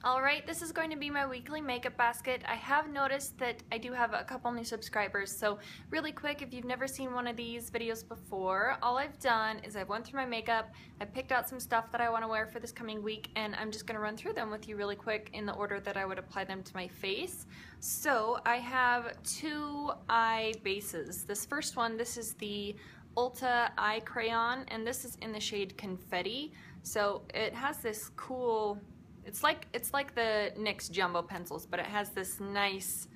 Alright, this is going to be my weekly makeup basket. I have noticed that I do have a couple new subscribers, so really quick, if you've never seen one of these videos before, all I've done is I've went through my makeup, I picked out some stuff that I want to wear for this coming week, and I'm just going to run through them with you really quick in the order that I would apply them to my face. So I have two eye bases. This first one, this is the Ulta Eye Crayon, and this is in the shade Confetti. So it has this cool, it's like the NYX Jumbo pencils, but it has this nice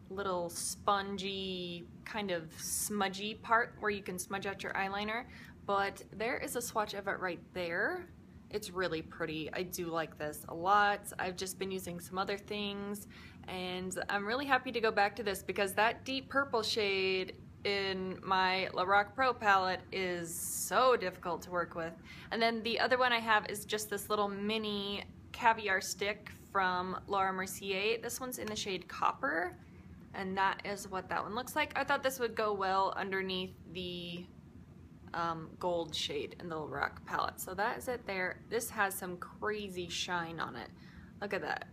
little spongy, kind of smudgy part where you can smudge out your eyeliner. But there is a swatch of it right there. It's really pretty. I do like this a lot. I've just been using some other things, and I'm really happy to go back to this because that deep purple shade in my Lorac Pro palette is so difficult to work with. And then the other one I have is just this little mini caviar stick from Laura Mercier. This one's in the shade Copper, and that is what that one looks like. I thought this would go well underneath the gold shade in the Lorac palette. So that is it there. This has some crazy shine on it. Look at that.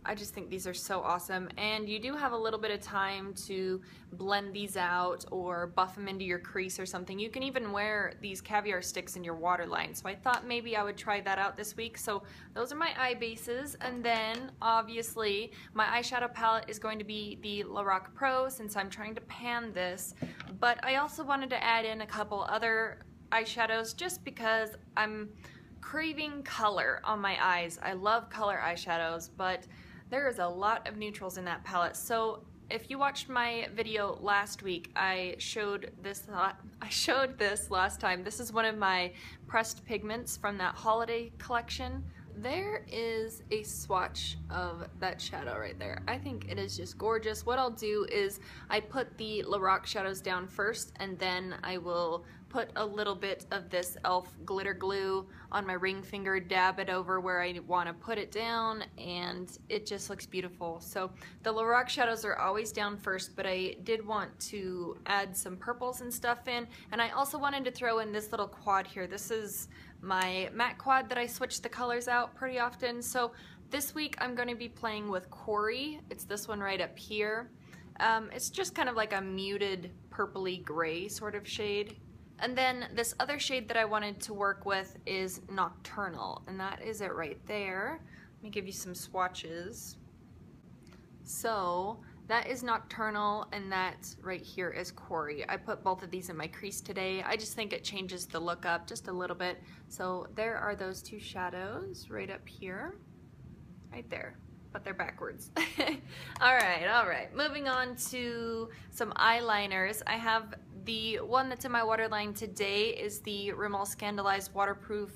I just think these are so awesome, and you do have a little bit of time to blend these out or buff them into your crease or something. You can even wear these caviar sticks in your waterline, so I thought maybe I would try that out this week. So those are my eye bases, and then obviously my eyeshadow palette is going to be the Lorac Pro since I'm trying to pan this, but I also wanted to add in a couple other eyeshadows just because I'm craving color on my eyes. I love color eyeshadows, but there is a lot of neutrals in that palette. So if you watched my video last week, I showed this last time. This is one of my pressed pigments from that holiday collection. There is a swatch of that shadow right there. I think it is just gorgeous. What I'll do is I put the Lorac shadows down first, and then I will put a little bit of this e.l.f. glitter glue on my ring finger, dab it over where I want to put it down, and it just looks beautiful. So the Lorac shadows are always down first, but I did want to add some purples and stuff in, and I also wanted to throw in this little quad here. This is my matte quad that I switch the colors out pretty often. So this week I'm going to be playing with Quarry. It's this one right up here. It's just kind of like a muted purpley gray sort of shade. And then this other shade that I wanted to work with is Nocturnal, and that is it right there. Let me give you some swatches. So that is Nocturnal, and that right here is Quarry. I put both of these in my crease today. I just think it changes the look up just a little bit. So there are those two shadows right up here, right there, but they're backwards. All right. Moving on to some eyeliners. I have the one that's in my waterline today is the Rimmel Scandalized Waterproof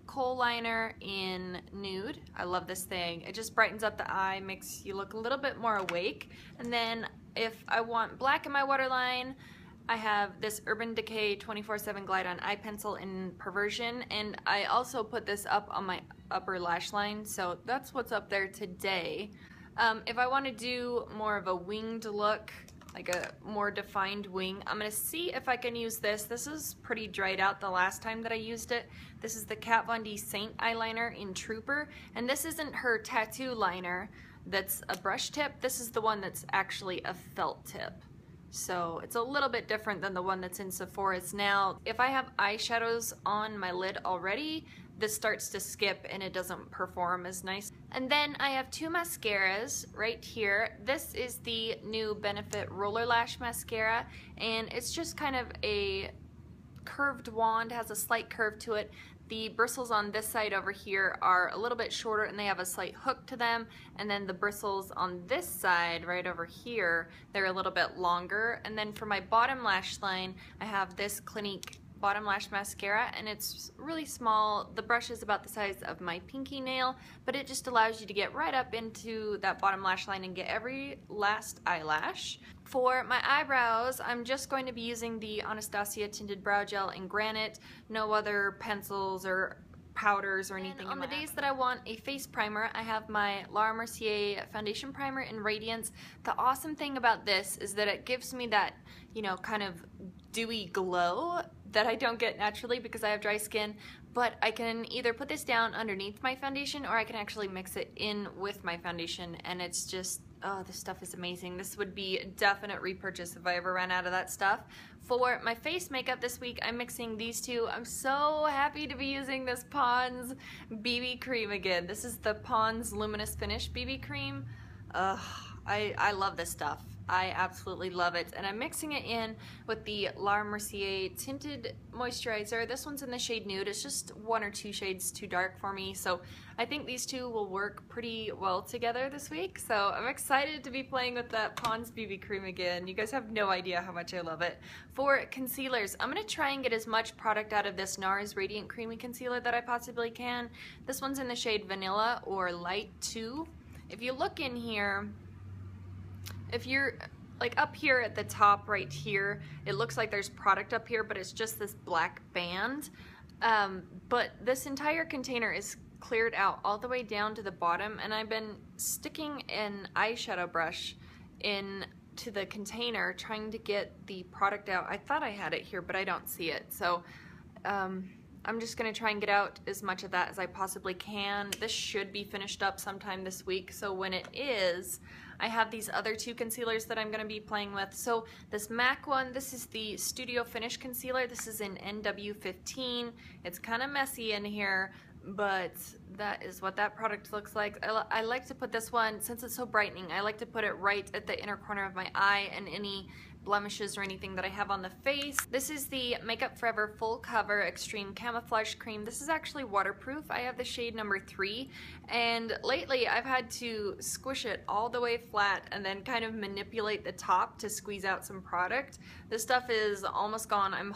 Kohl Liner in Nude. I love this thing. It just brightens up the eye, makes you look a little bit more awake. And then if I want black in my waterline, I have this Urban Decay 24/7 Glide On Eye Pencil in Perversion, and I also put this up on my upper lash line, so that's what's up there today. If I want to do more of a winged look, like a more defined wing, I'm going to see if I can use this. This is pretty dried out the last time that I used it. This is the Kat Von D Saint eyeliner in Trooper, and this isn't her tattoo liner that's a brush tip. This is the one that's actually a felt tip. So it's a little bit different than the one that's in Sephora's now. If I have eyeshadows on my lid already, this starts to skip and it doesn't perform as nice. And then I have two mascaras right here. This is the new Benefit Roller Lash Mascara, and it's just kind of a curved wand, has a slight curve to it. The bristles on this side over here are a little bit shorter and they have a slight hook to them, and then the bristles on this side right over here, they're a little bit longer. And then for my bottom lash line, I have this Clinique bottom lash mascara, and it's really small. The brush is about the size of my pinky nail, but it just allows you to get right up into that bottom lash line and get every last eyelash. For my eyebrows, I'm just going to be using the Anastasia Tinted Brow Gel in Granite, no other pencils or powders or anything. On the days that I want a face primer, I have my Laura Mercier foundation primer in Radiance. The awesome thing about this is that it gives me that, you know, kind of dewy glow that I don't get naturally because I have dry skin, but I can either put this down underneath my foundation or I can actually mix it in with my foundation, and it's just, oh, this stuff is amazing. This would be a definite repurchase if I ever ran out of that stuff. For my face makeup this week, I'm mixing these two. I'm so happy to be using this Pond's BB cream again. This is the Pond's Luminous Finish BB cream. I love this stuff. I absolutely love it, and I'm mixing it in with the La Mercier Tinted Moisturizer. This one's in the shade Nude. It's just 1 or 2 shades too dark for me, so I think these two will work pretty well together this week. So I'm excited to be playing with that Pond's BB cream again. You guys have no idea how much I love it. For concealers, I'm going to try and get as much product out of this NARS Radiant Creamy Concealer that I possibly can. This one's in the shade Vanilla or Light 2. If you look in here, if you're like up here at the top right here, it looks like there's product up here, but it's just this black band. But this entire container is cleared out all the way down to the bottom, and I've been sticking an eyeshadow brush into the container trying to get the product out. I thought I had it here, but I don't see it. So I'm just gonna try and get out as much of that as I possibly can. This should be finished up sometime this week, so when it is, I have these other 2 concealers that I'm gonna be playing with. So this MAC one, this is the Studio Finish Concealer. This is in NW15. It's kind of messy in here, but that is what that product looks like. I like to put this one, since it's so brightening, I like to put it right at the inner corner of my eye and any blemishes or anything that I have on the face. This is the Makeup Forever Full Cover Extreme Camouflage Cream. This is actually waterproof. I have the shade number 3, and lately I've had to squish it all the way flat and then kind of manipulate the top to squeeze out some product. This stuff is almost gone. I'm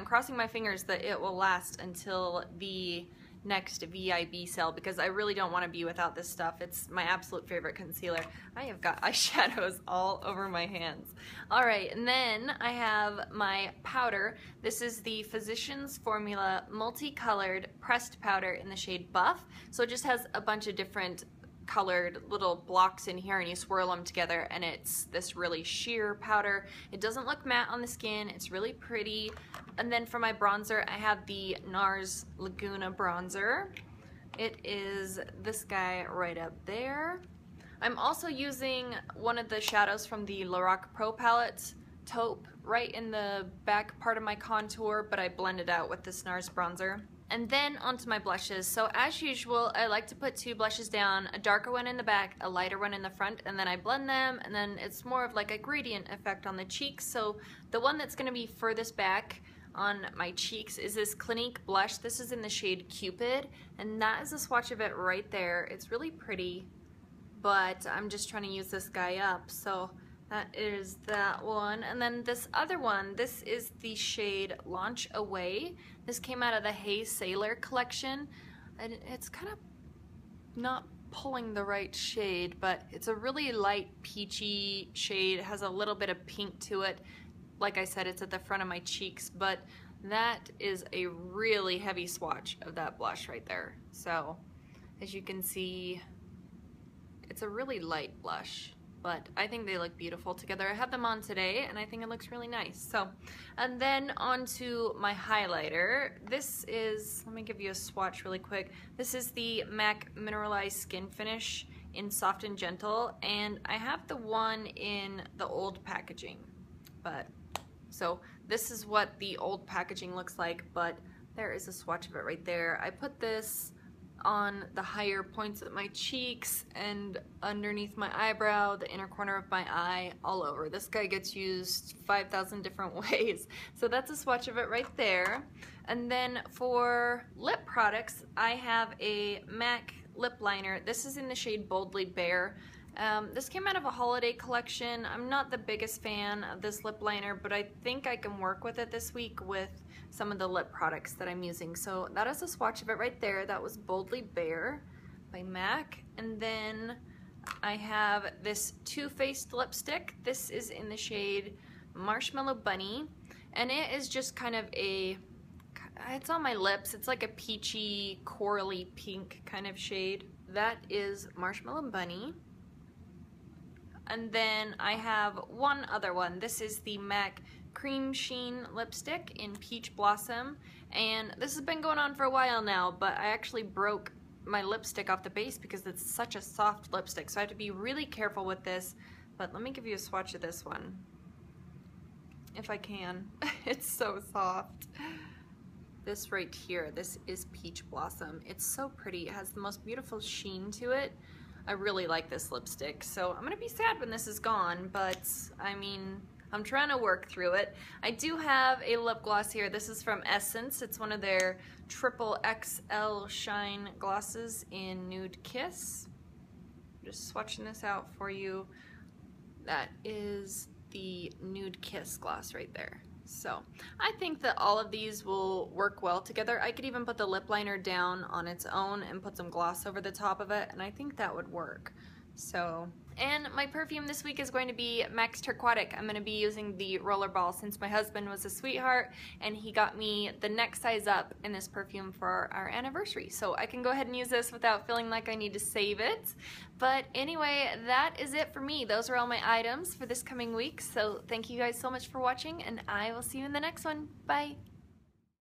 crossing my fingers that it will last until the next VIB sale, because I really don't want to be without this stuff. It's my absolute favorite concealer. I have got eyeshadows all over my hands. Alright, and then I have my powder. This is the Physicians Formula Multicolored Pressed Powder in the shade Buff. So it just has a bunch of different colored little blocks in here, and you swirl them together, and it's this really sheer powder. It doesn't look matte on the skin. It's really pretty. And then for my bronzer, I have the NARS Laguna bronzer. It is this guy right up there. I'm also using one of the shadows from the Lorac Pro palette, Taupe, right in the back part of my contour, but I blend it out with this NARS bronzer. And then onto my blushes. So as usual, I like to put 2 blushes down, a darker one in the back, a lighter one in the front, and then I blend them, and then it's more of like a gradient effect on the cheeks. So the one that's going to be furthest back on my cheeks is this Clinique blush. This is in the shade Cupid, and that is a swatch of it right there. It's really pretty, but I'm just trying to use this guy up. So that is that one. And then this other one, this is the shade Launch Away. This came out of the Hey Sailor collection, and it's kind of not pulling the right shade, but it's a really light peachy shade. It has a little bit of pink to it. Like I said, it's at the front of my cheeks, but that is a really heavy swatch of that blush right there. So as you can see, it's a really light blush, but I think they look beautiful together. I have them on today, and I think it looks really nice. So, and then onto my highlighter. This is, let me give you a swatch really quick. This is the MAC Mineralized Skin Finish in Soft and Gentle, and I have the one in the old packaging. But, so this is what the old packaging looks like, but there is a swatch of it right there. I put this on the higher points of my cheeks and underneath my eyebrow, the inner corner of my eye, all over. This guy gets used 5,000 different ways. So that's a swatch of it right there. And then for lip products, I have a MAC lip liner. This is in the shade Boldly Bare. This came out of a holiday collection. I'm not the biggest fan of this lip liner, but I think I can work with it this week with some of the lip products that I'm using. So that is a swatch of it right there. That was Boldly Bare by MAC. And then I have this Too Faced lipstick. This is in the shade Marshmallow Bunny, and it is just kind of a, it's on my lips. It's like a peachy, corally pink kind of shade. That is Marshmallow Bunny. And then I have one other one. This is the MAC cream sheen lipstick in Peach Blossom, and this has been going on for a while now, but I actually broke my lipstick off the base because it's such a soft lipstick, so I have to be really careful with this. But let me give you a swatch of this one, if I can. It's so soft. This right here, this is Peach Blossom. It's so pretty. It has the most beautiful sheen to it. I really like this lipstick, so I'm gonna be sad when this is gone, but I mean, I'm trying to work through it. I do have a lip gloss here. This is from Essence. It's one of their triple XL shine glosses in Nude Kiss. Just swatching this out for you. That is the Nude Kiss gloss right there. So I think that all of these will work well together. I could even put the lip liner down on its own and put some gloss over the top of it, and I think that would work. So, and my perfume this week is going to be Max Turquatic. I'm going to be using the Rollerball since my husband was a sweetheart and he got me the next size up in this perfume for our anniversary. So I can go ahead and use this without feeling like I need to save it. But anyway, that is it for me. Those are all my items for this coming week. So thank you guys so much for watching, and I will see you in the next one. Bye!